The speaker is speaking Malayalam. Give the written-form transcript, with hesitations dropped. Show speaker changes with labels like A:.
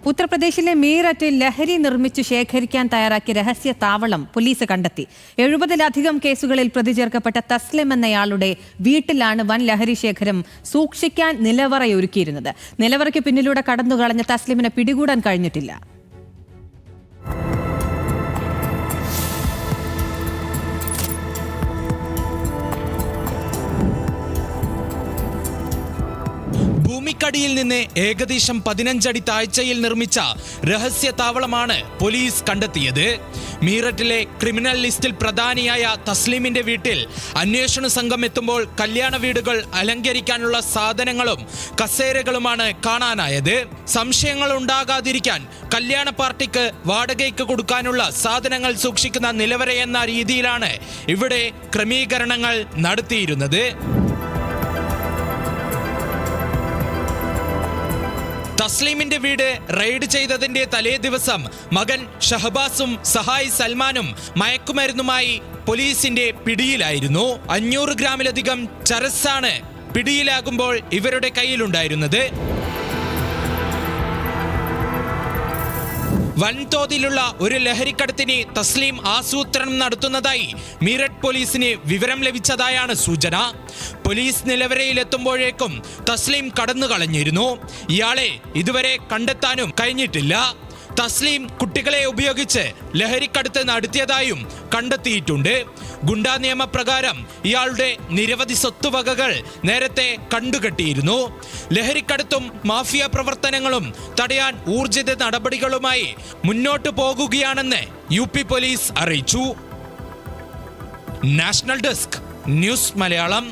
A: ഉത്തർപ്രദേശിലെ മീററ്റിൽ ലഹരി നിർമ്മിച്ചു ശേഖരിക്കാൻ തയ്യാറാക്കിയ രഹസ്യ താവളം പോലീസ് കണ്ടെത്തി. 70-ലധികം കേസുകളിൽ പ്രതി ചേർക്കപ്പെട്ട തസ്ലിം എന്നയാളുടെ വീട്ടിലാണ് വൻ ലഹരി ശേഖരം സൂക്ഷിക്കാൻ നിലവറയൊരുക്കിയിരുന്നത്. നിലവറയ്ക്ക് പിന്നിലൂടെ കടന്നുകളഞ്ഞ തസ്ലിമിനെ പിടികൂടാൻ കഴിഞ്ഞിട്ടില്ല.
B: ഭൂമിക്കടിയിൽ നിന്ന് ഏകദേശം 15 അടി താഴ്ചയിൽ നിർമ്മിച്ച രഹസ്യ താവളമാണ് പോലീസ് കണ്ടെത്തിയത്. മീററ്റിലെ ക്രിമിനൽ ലിസ്റ്റിൽ പ്രധാനിയായ തസ്ലീമിന്റെ വീട്ടിൽ അന്വേഷണ സംഘം എത്തുമ്പോൾ കല്യാണ വീടുകൾ അലങ്കരിക്കാനുള്ള സാധനങ്ങളും കസേരകളുമാണ് കാണാനായത്. സംശയങ്ങൾ ഉണ്ടാകാതിരിക്കാൻ കല്യാണ പാർട്ടിക്ക് വാടകയ്ക്ക് കൊടുക്കാനുള്ള സാധനങ്ങൾ സൂക്ഷിക്കുന്ന നിലവറയെന്ന രീതിയിലാണ് ഇവിടെ ക്രമീകരണങ്ങൾ നടത്തിയിരുന്നത്. തസ്ലീമിന്റെ വീട് റെയ്ഡ് ചെയ്തതിന്റെ തലേ ദിവസം മകൻ ഷഹബാസും സഹായി സൽമാനും മയക്കുമരുന്നുമായി പോലീസിന്റെ പിടിയിലായിരുന്നു. 500 ഗ്രാമിലധികം ചരസാണ് പിടിയിലാകുമ്പോൾ ഇവരുടെ കയ്യിലുണ്ടായിരുന്നത്. വൻതോതിലുള്ള ഒരു ലഹരിക്കടത്തിന് തസ്ലീം ആസൂത്രണം നടത്തുന്നതായി മീററ്റ് പോലീസിന് വിവരം ലഭിച്ചതായാണ് സൂചന. പോലീസ് നിലവറയിലെത്തുമ്പോഴേക്കും തസ്ലീം കടന്നു കളഞ്ഞിരുന്നു. ഇയാളെ ഇതുവരെ കണ്ടെത്താനും കഴിഞ്ഞിട്ടില്ല. തസ്ലീം കുട്ടികളെ ഉപയോഗിച്ച് ലഹരിക്കടത്ത് നടത്തിയതായും കണ്ടെത്തിയിട്ടുണ്ട്. ഗുണ്ടാ നിയമപ്രകാരം ഇയാളുടെ നിരവധി സ്വത്തുവകകൾ നേരത്തെ കണ്ടുകെട്ടിയിരുന്നു. ലഹരിക്കടത്തും മാഫിയ പ്രവർത്തനങ്ങളും തടയാൻ ഊർജിത നടപടികളുമായി മുന്നോട്ടു പോകുകയാണെന്ന് UP പോലീസ് അറിയിച്ചു. National desk news Malayalam.